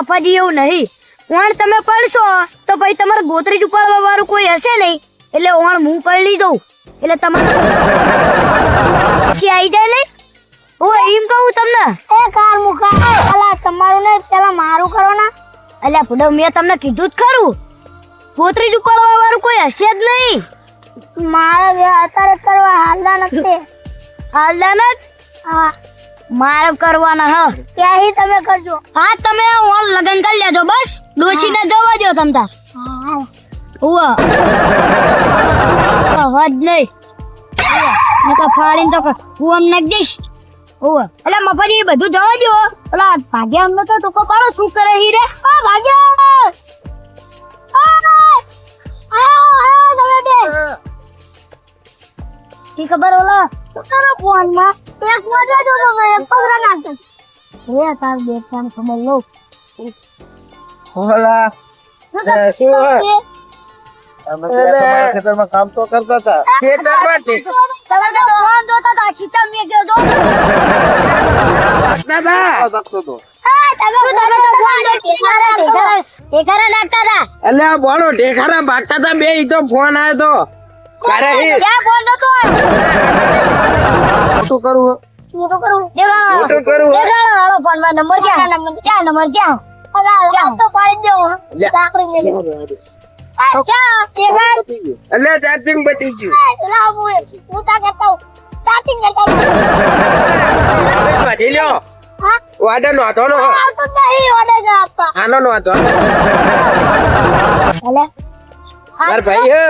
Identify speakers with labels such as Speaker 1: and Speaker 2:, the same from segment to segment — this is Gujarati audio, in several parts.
Speaker 1: મફાજી એવું નહીં. ઓણ તમે પડશો તો ભાઈ તમારે ગોત્રી ઉપાડવા વાળું કોઈ હશે નહીં, એટલે ઓણ હું પડી દઉં એટલે તમારે આવી જાય નહીં. હું એમ કહું તમને.
Speaker 2: એ કાર મુકા અલા તમારું ને પેલા મારું કરો ના.
Speaker 1: અલ્યા ભૂડો મેં તમને કીધું જ ખરું, ગોત્રી ઉપાડવા વાળું કોઈ હશે જ નહીં.
Speaker 2: મારે અત્યારે કરવા હાલતા નથી.
Speaker 1: હાલદાન જ
Speaker 2: હા
Speaker 1: મારે કરવાના. હા
Speaker 2: ત્યાંથી તમે કરજો.
Speaker 1: હા તમે ઓન લગન કરી લેજો બસ. ડોશીને જવા દો તમ તાર.
Speaker 2: હા
Speaker 1: ઉવા હજ નહીં નકા ફાડીને તો હું આમ નાખ દઈશ. ઉવા એટલે મફાજી બધું જવા દો. પેલા ભાગ્યા અમને તો ટૂંકો પાડો શું કરે હી રે.
Speaker 2: ભાગ્યા આયો તમે બે
Speaker 1: શી ખબર ઓલા
Speaker 2: શું કરો ફોન માં એક મોટો જો તો એક પગરા નાખતો.
Speaker 1: રે તાર બે કામ ખબર લો.
Speaker 3: હોલા શું અમે તમારા ખેતરમાં કામ તો કરતા હતા. ખેતરમાં ઠીક
Speaker 1: તમે તો ફોન જોતા તા ખીચા મે ગયો જો
Speaker 3: ભાગતા હતા. ભાગતો હતો.
Speaker 2: તમે
Speaker 1: તો ફોન જો ઠેકારા નાખતા તા.
Speaker 3: એટલે આ બોલો ઢેખારા ભાગતા હતા બે. ઈ તો ફોન આવ્યો તો કારે હી
Speaker 1: ક્યાં ફોન નતો
Speaker 3: શું કરું
Speaker 2: શું કરું
Speaker 1: દેખાડો
Speaker 3: શું કરું
Speaker 1: દેખાડો હાલો ફોન માં નંબર ક્યાં નંબર ક્યાં
Speaker 2: અલા તો પાડી દો
Speaker 3: લે.
Speaker 2: લાકડી મે ક્યાં ચેગા
Speaker 3: એટલે ચાર્જિંગ બતી ગયું.
Speaker 2: ચલા હું તા કરતા હું ચાટિંગ કરતા હું.
Speaker 3: કાઢી લ્યો
Speaker 2: હા
Speaker 3: વાડો નો હતો નો
Speaker 2: આ તો નહીં ઓડે જા આપા.
Speaker 3: આનો નો હતો
Speaker 1: અલે
Speaker 3: માર ભાઈ હે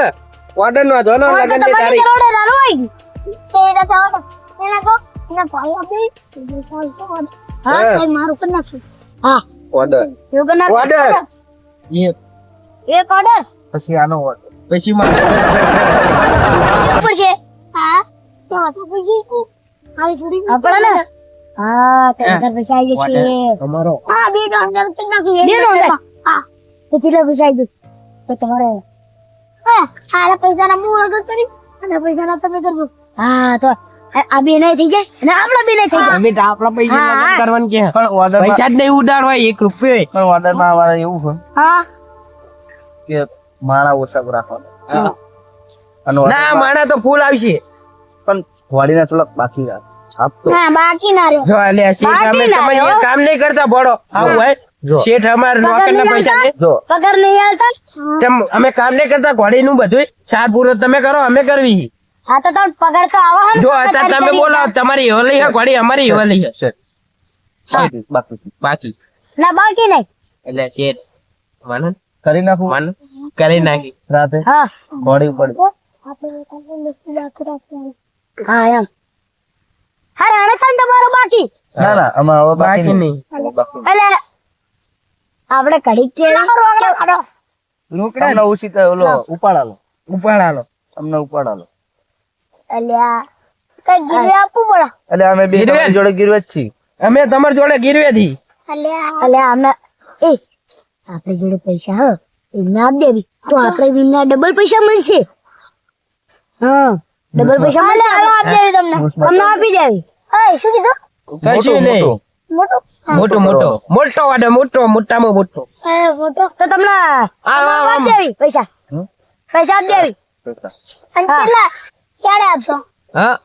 Speaker 3: વાડો નો હતો નો લગન ની તારીખ.
Speaker 1: કરોડે રાનો હોય
Speaker 2: સેડા જાવ એના કો એના ભાઈ આપી સાલ તો
Speaker 1: હા
Speaker 2: એ મારું કર નાખશું.
Speaker 1: હા
Speaker 3: ઓર્ડર
Speaker 1: યોગન ના
Speaker 3: ઓર્ડર
Speaker 1: એક ઓર્ડર
Speaker 3: પછી આનો ઓર્ડર પછી માં
Speaker 1: ઉપર છે.
Speaker 2: હા તો તો પૂછી તું હાલ થોડી
Speaker 1: આપણે ને હા તો અંદર પૈસા આવી જશે.
Speaker 3: તમારો
Speaker 2: હા બે ડોલર કર નાખશું.
Speaker 1: બે ડોલર?
Speaker 2: હા
Speaker 1: તો કેટલા પૈસા આવી જશે તો તમારે.
Speaker 2: હા આ પૈસા ના હું આગળ કરી અને પૈસા ના તમે કરજો.
Speaker 1: હા તો આ બે નહીં થઈ જાય અને આપણા બે નહીં થઈ જાય.
Speaker 3: અમે તો આપણા પૈસા
Speaker 1: હા.
Speaker 3: લગન કરવાનું કે પણ ઓર્ડર પૈસા જ નહીં ઉડાડવા 1 રૂપિયો પણ ઓર્ડર માં અમારે એવું છે
Speaker 1: હા
Speaker 3: કે માણા ઓછા રાખવાના ના માણા તો ફૂલ આવશે પણ વાડીના થોડાક બાકી રાખ આપતો
Speaker 2: હા બાકી ના રહ્યો.
Speaker 3: જો એટલે શેઠ
Speaker 1: બાકી
Speaker 3: અમે
Speaker 1: ના
Speaker 3: તમે
Speaker 1: રહ્યો.
Speaker 3: કામ નહીં કરતા ભોળો આવું હોય શેઠ અમાર નોકરના પૈસા ને જો
Speaker 1: પગાર નહીં આલતા.
Speaker 3: અમે કામ નહીં કરતા ઘોડીનું બધું સાર પૂરો તમે કરો અમે કરવી.
Speaker 1: હા તો તમે પગાર તો આવો હે ને.
Speaker 3: જો અત્યારે તમે બોલો તમારી એવો લઈ હે ઘોડી અમારી એવો લઈ હે બાકી
Speaker 1: ના બાકી નહીં.
Speaker 3: એટલે શેઠ માનો કરી નાખું માનો કરી નાખી રાતે
Speaker 1: હા
Speaker 3: ઘોડી ઉપર
Speaker 2: આપણે તમને લસ્સી બાકી રાખવાનું.
Speaker 1: હા એમ હા રાણે ખાન તમારો બાકી.
Speaker 3: ના ના અમાર હવે બાકી નહીં
Speaker 1: એટલે આપણે કઢી કે
Speaker 3: રોકડા ઓછી થાય ઓલો ઉપાડાલો અમને ઉપાડાલો
Speaker 1: અલ્યા
Speaker 2: કઈ ગીરવે આપવું પડે.
Speaker 3: એટલે અમે બે તમારી જોડે ગીરવે જ છીએ. અમે તમારી જોડે ગીરવે થી
Speaker 1: અલ્યા અમને એ આપણે જોડે પૈસા હ એમને આપ દેવી તો આપણે એમને ડબલ પૈસા મળશે. હા ડબલ પૈસા મળશે.
Speaker 2: આપ દેવી તમને.
Speaker 1: અમને આપી દેવી.
Speaker 2: ઓય શું કીધું
Speaker 3: કશું નહીં
Speaker 2: મોટો
Speaker 3: મોટો વાડો મોટામાં મોટો
Speaker 2: અરે મોટો
Speaker 1: તો તમને આપ દેવી પૈસા પૈસા આપ દેવી.
Speaker 2: અને કેટલા ક્યારે આપશો.
Speaker 3: હા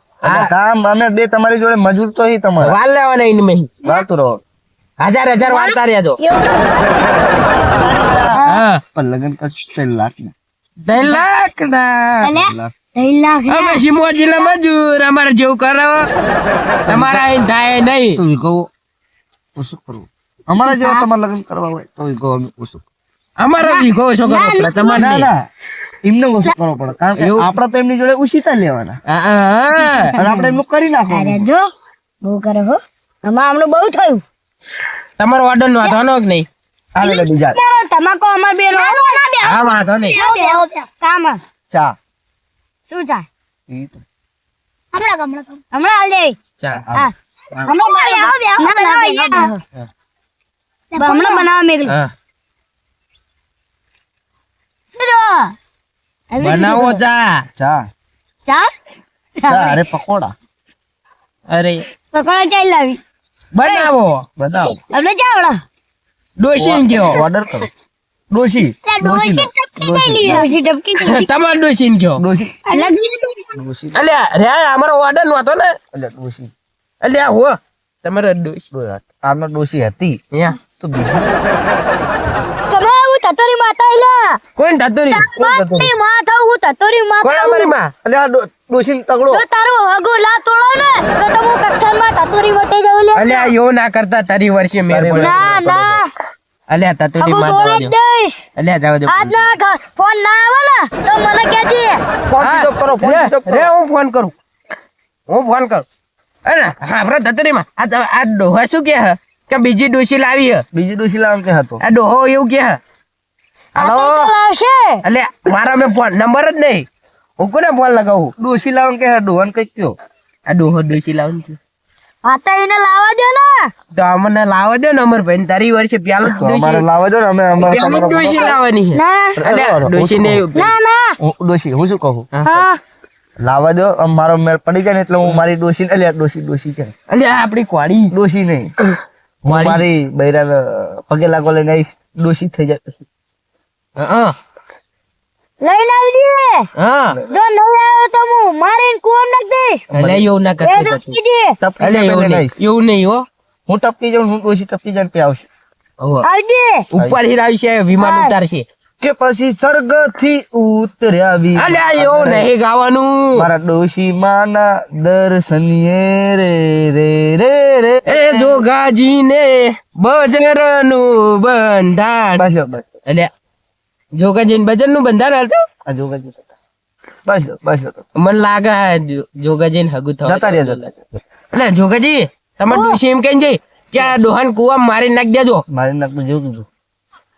Speaker 4: કામ અમે બે તમારી જોડે મજૂર તો હી તમારે
Speaker 3: વાલ લેવાના ઇન મેં
Speaker 4: વાતું રહો
Speaker 3: 1000 વાળતા રહ્યા જો હા
Speaker 4: પણ લગન કરશું 3 લાખ ના
Speaker 3: 3 લાખ ના
Speaker 1: અલ્યા 3 લાખ
Speaker 3: અમે સિમોજીલા મજૂર અમારે જેવું કરો તમારા અહીં થાય નહીં
Speaker 4: તો વિકો ઓછું કરવું અમારા જેવા તમારે લગન કરવા હોય તો વિકો અમે ઓછું
Speaker 3: અમારો વીઘો શું કરો પડે તમારે
Speaker 4: ના
Speaker 3: નહીં.
Speaker 4: ના એમને ઓછું કરવો પડે કારણ કે આપણે તો એમની જોડે ઉછીતા લેવાના
Speaker 3: હા.
Speaker 4: અને આપણે એમનું કરી
Speaker 1: અરે
Speaker 4: નાખવાનું
Speaker 1: જો બહુ કરે હો આમાં હમણાં બહુ થયું.
Speaker 3: તમારો ઓર્ડર નો વાંધો નો કે નહીં
Speaker 4: હાલે લે બીજા
Speaker 1: તમાકો અમાર બે નો
Speaker 3: હા વાંધો નહીં
Speaker 1: કામ
Speaker 4: ચા
Speaker 1: શું છે
Speaker 4: ઈ તો
Speaker 2: હમણાં
Speaker 1: હમણાં હાલ દેવી.
Speaker 3: ચાલ
Speaker 1: હા હમણાં બનાવવા મેકલું.
Speaker 3: હા
Speaker 1: શું જો
Speaker 3: બનાવો ચા
Speaker 4: ચા
Speaker 1: ચા
Speaker 4: ચા અરે પકોડા
Speaker 3: અરે
Speaker 1: પકોડા ચાલ લાવી
Speaker 3: બનાવો
Speaker 4: બનાવો
Speaker 1: તમને ચાવડા
Speaker 5: ડોશી કયો
Speaker 4: ઓર્ડર કરો ડોશી
Speaker 2: ડોશી ટપકી નહીં લી
Speaker 1: ડોશી ટપકી
Speaker 5: તમાર ડોશી કયો
Speaker 4: ડોશી
Speaker 2: અલગ
Speaker 4: ડોશી
Speaker 5: અલ્યા રે અમારો ઓર્ડર નતો ને
Speaker 4: એટલે ડોશી
Speaker 5: અલ્યા હો તમારો ડોશી
Speaker 4: આમનો ડોશી હતી
Speaker 5: યા
Speaker 4: તો બીજું
Speaker 1: તમે હું તતોરી માતા એલા
Speaker 5: કોણ ધતુરી
Speaker 1: મારી માતા હું તતોરી
Speaker 5: કોણ
Speaker 1: માતા
Speaker 5: અમારી માં
Speaker 4: એટલે આ ડોશી તગડો
Speaker 1: જો તારો હગો લા તોડો ને તો તમે કઠણ માં તતોરી વટે જાવ લે
Speaker 5: અલ્યા એવું ના કરતા તારી વર્ષે મેર પડે
Speaker 1: ના ના
Speaker 5: અલ્યા તતુરી
Speaker 1: હગો
Speaker 5: માં
Speaker 1: તોડે
Speaker 5: જવા
Speaker 1: જ
Speaker 5: દો
Speaker 1: દઈશ
Speaker 5: અલ્યા જાવ દે
Speaker 1: આજ ના ફોન ના આવે ને તો મને કહેજે
Speaker 4: ફોન સ્વિચ ઓફ કરો ફોન સ્વિચ ઓફ
Speaker 5: રે
Speaker 4: કરો
Speaker 5: હું ફોન કરું અરે હા આપડે તતુરી માં આ ડોહા શું કે હે કે બીજી ડોશી લાવી હે
Speaker 4: બીજી ડોશી લાવવાનું કે હતો
Speaker 5: આ ડોહો એવું કે હે હાલો
Speaker 1: લાવશે
Speaker 5: એટલે મારા મેં ફોન નંબર જ નહીં હું કોને ફોન લગાવું
Speaker 4: ડોશી લાવવાનું કે ડોહન કઈ કયો
Speaker 5: આ ડોહો ડોશી લાવું છું
Speaker 1: હા તો એને લાવવા દો ને
Speaker 5: તો અમને લાવવા દો ને અમર ભાઈ તારી વર્ષે પેલું
Speaker 4: તો અમારે લાવવા દો ને અમે અમારે
Speaker 5: પેલી ડોશી લાવવાની છે
Speaker 1: ના
Speaker 5: અલ્યા ડોશી ને
Speaker 1: ના ના
Speaker 4: ડોશી હું શું કહું
Speaker 1: હા
Speaker 4: લાવવા દો આમ મારો મેળ પડી જાય ને એટલે હું મારી ડોશી એટલે ડોશી છે
Speaker 5: અલ્યા આપડી કોડી
Speaker 4: ડોશી નહીં હું મારી બૈરા પગે લાગો લઈને આવીશ ડોશી થઈ જાય પછી
Speaker 5: હા
Speaker 1: લઈને આવી દે
Speaker 5: હા
Speaker 1: જો નહીં આવે તો હું મારીને કુવામ નાખ દઈશ
Speaker 5: અલ્યા એવું ના
Speaker 1: એ
Speaker 5: કરતી
Speaker 1: તો
Speaker 5: થતી
Speaker 1: કીધી
Speaker 4: ટપકી
Speaker 5: અલ્યા
Speaker 4: જાય
Speaker 5: એવું
Speaker 4: પહેલા
Speaker 5: નહીં
Speaker 4: આવીશ.
Speaker 5: એવું નહીં હો
Speaker 4: હું ટપકી જાઉં હું ડોશી ટપકી જાય ને આવશે
Speaker 5: હોવે.
Speaker 1: આવી દે
Speaker 5: ઉપર હીરાવી છે વિમાન
Speaker 1: હા.
Speaker 5: ઉતારશે
Speaker 4: કે પછી સ્વર્ગ થી ઉતર્યા વી
Speaker 5: અલ્યા એવું નહીં ગાવાનું
Speaker 4: મારા ડોશી માના દર્શનીએ રે રે રે રે
Speaker 5: એ જોગાજી ને બજર નું બંધાણ
Speaker 4: બસ લો, બસ
Speaker 5: અલ્યા જોગાજી બજર નું બંધાણ હાલતું
Speaker 4: આ જોગાજી બસ લો, બસ લો.
Speaker 5: મને લાગે જોગાજી ને હગું થવા
Speaker 4: જતા રહ્યા જતા રહ્યા.
Speaker 5: એટલે જોગાજી તમારે ડોશી એમ કઈ જાય કે આ ડોહાન કુવા મારી નાખ દેજો
Speaker 4: મારી નાખવું જેવું કીધું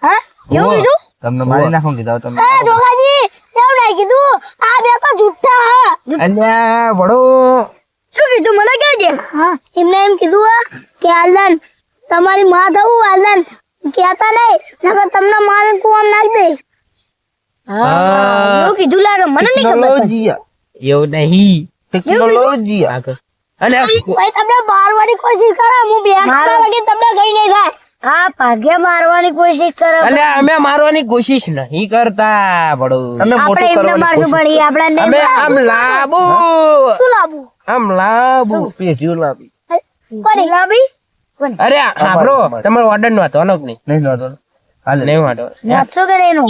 Speaker 1: હા એવું કીધું
Speaker 4: તમને મારી નાખું કીધું તમે
Speaker 1: એ જોગાજી એવું નહીં કીધું આ બે તો જુઠ્ઠા હા
Speaker 5: અલ્યા વડો
Speaker 1: શું કીધું મને કહેજે હા એમને એમ કીધું હા કે આલન તમારી માં થવું આલન કહેતા નહીં નકર તમને મારે કુવામ નાખ દે હા એવું કીધું લાગે મને નહીં ખબર પડી.
Speaker 4: ટેકનોલોજી
Speaker 5: એવું નહીં
Speaker 4: ટેકનોલોજી
Speaker 5: આગળ અલ્યા
Speaker 1: ભાઈ તમને મારવાની કોશિશ કરો હું બે વાગે તમને ગઈ નહીં થાય હા ભાગ્ય મારવાની કોશિશ કરો
Speaker 5: અલ્યા અમે મારવાની કોશિશ નહીં કરતા વડો
Speaker 4: અમે
Speaker 1: આપણે
Speaker 4: મોટું
Speaker 1: એમને
Speaker 4: કરવાની
Speaker 1: મારશું
Speaker 4: કોશિશ
Speaker 1: પડી આપણે નહીં
Speaker 5: અમે
Speaker 1: મારશું.
Speaker 5: આમ લાબુ
Speaker 1: શું લાવું
Speaker 5: આમ લાબુ
Speaker 4: પેઢીઓ લાવી
Speaker 1: કોની લાવી
Speaker 5: અરે હાબરો તમારો ઓર્ડર નો હતો અનોક નહીં
Speaker 4: નહીં નહોતો હાલે
Speaker 5: નહીં વાંધો
Speaker 1: નાચો કે નહીં નો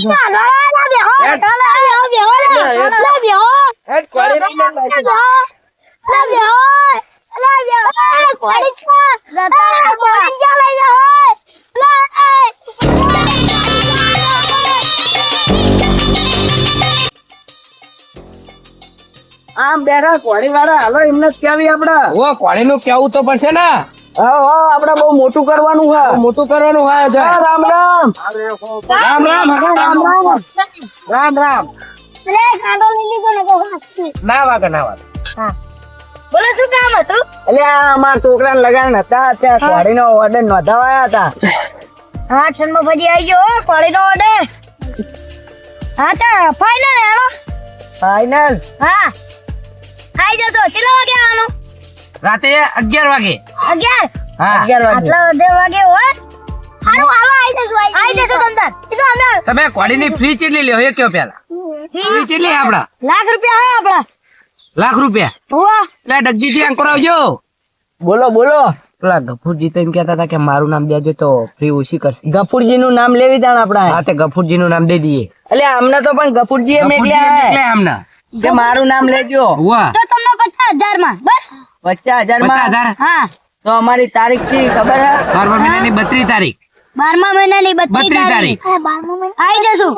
Speaker 3: આમ બેઠા કોળી વાળા હાલો એમને જ કેવી આપડે
Speaker 5: ઓ કોળી નું કેવું તો પડશે ને
Speaker 3: આપડે બહુ મોટું કરવાનું છે
Speaker 5: મોટું કરવાનું હોય છે
Speaker 3: રામ રામ
Speaker 5: રામ રામ રામ રામ ના વાગે ના વાગે
Speaker 1: બોલો શું કામ હતું
Speaker 3: એટલે આ અમારા છોકરા લગાન હતા ત્યાં કોળી નો ઓર્ડર નોંધાવાયા હતા
Speaker 1: હા ઠંડો ભજી આવી ગયો કોળી નો ઓર્ડર હા તો ફાઈનલ હેડો
Speaker 3: ફાઈનલ
Speaker 1: હા આઈ જશો કેટલા વાગે આવવાનું
Speaker 5: રાતે 11 વાગે
Speaker 1: 11
Speaker 5: હા
Speaker 3: 11 વાગે
Speaker 1: આટલા 11 વાગે હોય હાલો હાલો આઈ જશો તમતાર એ તો અમે
Speaker 5: તમે કોળી ની ફી કેટલી લ્યો એ કયો પેલા ફી કેટલી આપડા
Speaker 1: લાખ રૂપિયા હે આપડા
Speaker 5: લાખ રૂપિયા
Speaker 1: હોવા
Speaker 5: એટલે ડગજી થી અંકર આવજો
Speaker 3: બોલો બોલો
Speaker 5: પેલા ગફુરજી તો એમ કહેતા હતા કે મારું નામ દેજો તો ફી ઓછી કરશે
Speaker 3: ગફુરજી નું નામ લેવી તાણ આપડા
Speaker 5: હા તે ગફુરજી નું નામ દઈ દઈએ
Speaker 3: એટલે અમને તો પણ ગફુરજી એ
Speaker 5: ગફુરજી
Speaker 3: મેકલ્યા
Speaker 5: એટલે હમણાં
Speaker 3: કે મારું નામ લેજો
Speaker 5: વાહ
Speaker 1: તો તમને 50000 માં બસ
Speaker 3: 50,000 માં
Speaker 5: 50,000
Speaker 1: હા
Speaker 3: તો અમારી તારીખ થી ખબર હે
Speaker 5: 12 મહિનાની 32 તારીખ
Speaker 1: 12મા મહિનાની 32
Speaker 5: 32
Speaker 1: તારીખ 12મા મહિના આઈ જશું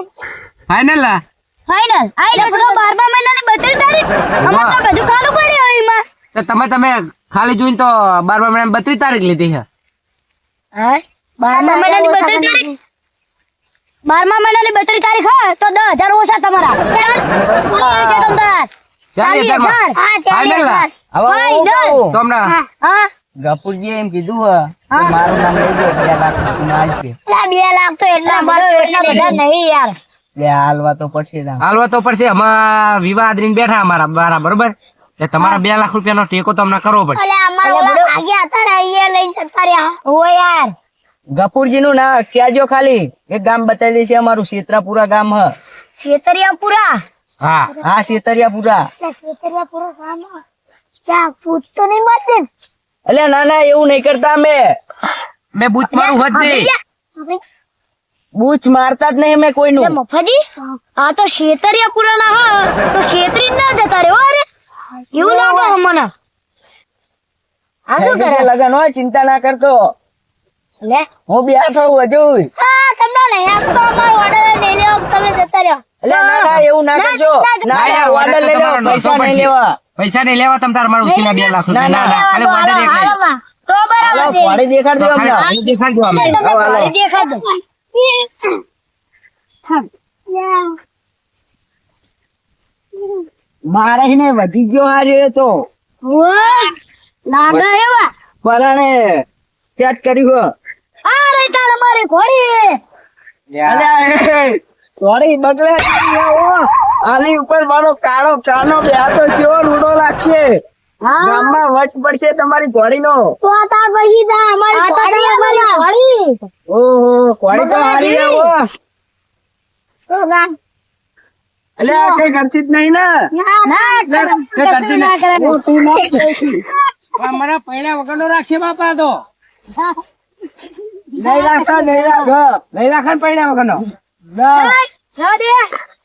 Speaker 5: ફાઇનલ લા
Speaker 1: ફાઈનલ આઈ જશું 12મા મહિનાની 32 તારીખ અમે તો બધું ખાલું પડ્યું એમાં
Speaker 5: તો તમે ખાલી જોઈને તો 12 મહિનાની 32 તારીખ લીધી છે
Speaker 1: હા 12મા મહિનાની 32 તારીખ 12મા મહિનાની 32 તારીખ હોય તો 10000 ઓછા તમારા છે તમતાર
Speaker 5: 40,000 માં
Speaker 1: હા
Speaker 5: ફાઇનલ લા
Speaker 1: 40,000
Speaker 3: હવે હું
Speaker 1: ફાઇનલ
Speaker 3: કહું.
Speaker 5: તો હમણાં
Speaker 1: હા
Speaker 3: ગફુરજી એમ કીધું હે કે મારું નામ લેજો 2 લાખ રૂપિયા આવશે
Speaker 1: લા 2 લાખ તો એટલા બધા નહીં યાર
Speaker 3: એટલે હાલવા તો પડશે તાણ.
Speaker 5: હાલવા તો પડશે અમારા વિવાહ આદરીને બેઠા અમારા બરોબર એટલે તમારા 2 લાખ રૂપિયાનો ટેકો તો અમને કરવો પડશે
Speaker 1: અલે અમારા ઓલા ભાગ્યા હતા ને એ લઈને જતા રહ્યા ઓ યાર
Speaker 4: ગફુરજી નું ના કહેજો ખાલી એક ગામ બતાવી દે છે અમારું શેત્રાપુરા ગામ હ
Speaker 1: છેતરિયાપુરા
Speaker 5: હા
Speaker 4: હા શેતરિયાપુરા
Speaker 1: છેતરિયાપુરા ગામ ત્યાં ફૂટ તો નહીં મળશે
Speaker 4: એટલે ના ના એવું નહીં કરતા અમે
Speaker 5: મેં બૂથ મારું હદ દે
Speaker 4: બૂચ મારતા જ નહીં અમે કોઈનું
Speaker 1: મફાજી આ તો છેતરિયાપુરા ના હા તો છેતરી ના જતા રે અરે એવું લાગે મને આ શું કરે
Speaker 4: લગન હોય ચિંતા ના કરતો
Speaker 1: લે
Speaker 4: હું બેઠો છું હજુ
Speaker 1: હા તમને નહીં આપતો અમારો ઓર્ડર લઈ લેવો તમે જતા રહ્યો
Speaker 4: એટલે ના ના એવું ના કરજો ના ના ઓર્ડર લઈ લેવો પૈસા નહીં લેવા
Speaker 5: પૈસા નહીં લેવા તમ તાર મારા ઉછીના 2 લાખ
Speaker 4: ના, ના,
Speaker 5: ખાલી order એક લઈ.
Speaker 1: તો
Speaker 4: હાલો
Speaker 1: બરાબર છે
Speaker 4: ફોડી દેખાડ દો અમને
Speaker 5: ખાલી દેખાડજો અમને.
Speaker 1: તમે
Speaker 4: હાલો.
Speaker 1: ફોડી દેખાડો
Speaker 4: મારે ને વધી ગયો હાર્યો એ તો
Speaker 1: વાહ લાડા એવા
Speaker 4: પરાણે સેટ કર્યું
Speaker 1: આ રહી તારે મારી ઘોડી
Speaker 4: થોડી બગલે આની ઉપર મારો કાળો કાનો બેઠો કેવો રૂડો લાગશે
Speaker 1: હા
Speaker 4: ગામમાં વટ પડશે તમારી ઘોડીનો
Speaker 1: તો આ તાર પછી તા અમારી ઘોડી
Speaker 4: ઓહો ઘોડી તો હારી હે ઓ
Speaker 1: તો ના
Speaker 4: એટલે આ કઈ ખર્ચી જ નહીં ને
Speaker 1: ના
Speaker 5: કરતી
Speaker 1: ના કરે
Speaker 4: ઓ તું ના
Speaker 5: આ મારા પૈડા વગરનો રાખશે બાપા તો
Speaker 4: નહીં રાખો નહીં રાખો
Speaker 5: લઈ રાખે ને પૈડા વગરનો
Speaker 4: ના
Speaker 1: રાધે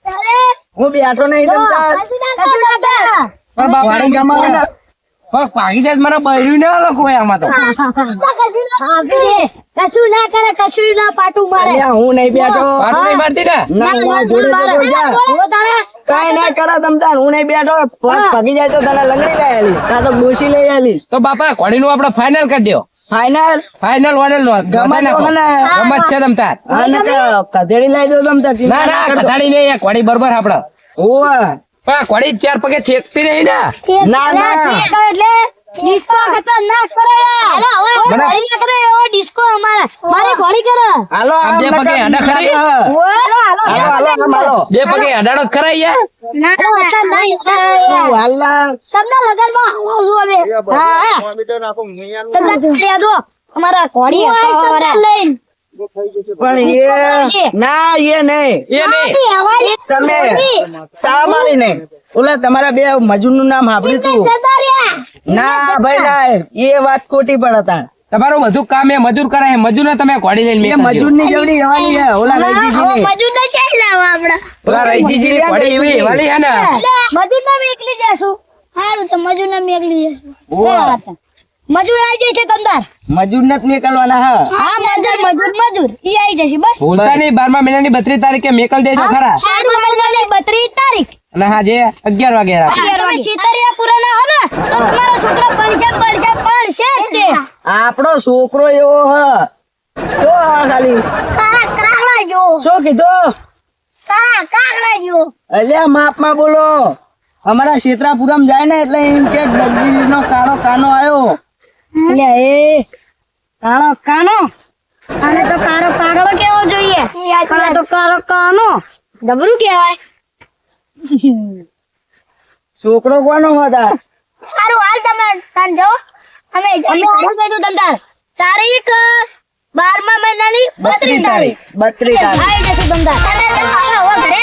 Speaker 1: રાધે
Speaker 4: હું બેઠો નહીં તમતાર
Speaker 1: કશું ના કરે
Speaker 5: પણ બાપા
Speaker 4: ઘોડી ગમાવે ને
Speaker 5: પગ ભાગી જાય તો મારા બૈરું ને લખો આમાં તો
Speaker 1: કશું ના કરે કશું ના પાટું મારે
Speaker 4: અલ્યા હું નહીં બેઠો
Speaker 5: પાટું નહીં મારતી ને
Speaker 4: ના ના જોડે તો જોડ જા
Speaker 1: ઓ તારે
Speaker 4: કાઈ ના કરા તમતાર હું નહીં બેઠો પગ પગી જાય તો તને લંગડી લઈ આલી કાં તો ડોશી લઈ આલી
Speaker 5: તો બાપા ઘોડીનું આપણે ફાઇનલ કરી દો
Speaker 4: ફાઈનલ
Speaker 5: ફાઇનલ વાડેલ નો
Speaker 4: ગમે તો મને
Speaker 5: ગમત છે તમ તાર
Speaker 4: આને કધેડી લઈ દો તમતાર
Speaker 5: ના
Speaker 4: ચિંતા
Speaker 5: ના
Speaker 4: ના કરતો
Speaker 5: કથાડી નહીં આ ઘોડી બરોબર આપડે
Speaker 4: ઓવા
Speaker 5: પણ આ ઘોડી 4 પગે છેકતી નહીં ને
Speaker 4: ના ના
Speaker 1: એટલે ડિસ્કો ખતરનાક કરે હાલો હવે
Speaker 5: મને-
Speaker 1: ઘોડી ના કરે એવો ડિસ્કો અમારે મારે ઘોડી કરે
Speaker 4: હાલો
Speaker 5: આમ બે
Speaker 4: આમને
Speaker 5: પગે
Speaker 4: કાંઈ
Speaker 5: હેડા ખરી?
Speaker 4: બીક લાગે.
Speaker 1: હાલો હાલો
Speaker 4: હાલો હાલો આમ હાલો
Speaker 5: 2 પગે અડાડો જ ખરા યાર
Speaker 4: તું હાલના
Speaker 1: તમને લગનમાં આવું હવે હા હા તમને દો અમારા ઘોડી લઈને
Speaker 4: પણ એ ના એ નહીં
Speaker 5: એ નહીં
Speaker 4: તમે તામારી નહીં ઓલા તમારા બે મજૂર નું નામ સાંભળ્યું તું ના ભાઈ ના એ વાત ખોટી પણ હતા
Speaker 5: તમારું બધું કામ એ મજૂર કરે છે મજૂર તમે ઘોડી લઈને
Speaker 4: એ
Speaker 5: મેં
Speaker 4: મજૂર ની જેવડી રહેવાની છે ઓલા રૈજીજી ની
Speaker 1: મજૂર ને ચાઈ લાવો આપડે
Speaker 5: ઓલા રૈજીજી ની ઘોડી એવી વાલી છે ને
Speaker 1: મજૂર ને એકલી જશું સારું તો મજૂર ને એકલી જશું મજૂર આવી જાય છે કંદાર
Speaker 4: મજૂર ને જ નીકળવાના હા
Speaker 1: હા મજૂર ઈ આવી જશે બસ
Speaker 5: ભૂલતા નહીં 12મા મહિનાની 32 તારીખે મેકલ દેજો ખરા
Speaker 1: 32 તારીખ
Speaker 5: અને હાજે 11 વાગે રાતે
Speaker 1: છેતરિયાપુરા ના હો ને તો તમારો છોકરો પડશે જ તે
Speaker 4: આપણો છોકરો એવો હ જો આ ખાલી
Speaker 1: કાકડા જો
Speaker 4: શું કીધું
Speaker 1: કાકડા જો
Speaker 4: અલ્યા માપમાં બોલો અમારા શેત્રાપુરામાં જાય ને એટલે એમ કે ડગીરી નો કાળો કાનો આવ્યો
Speaker 1: એટલે એ કાળો કાનો આને તો કાળો કાગડો કેવો જોઈએ પણ આ તો કાળો કાનો ડબરું કહેવાય
Speaker 4: છોકરો કોનો હતા
Speaker 1: સારું હાલ તમે તાન જાઓ અમે કીધું ધંધા તારીખ 12મા મહિનાની 32 તારીખ
Speaker 4: 32 તારીખ
Speaker 1: આવી જશે ધંધા તમે જાઓ, હવે ઘરે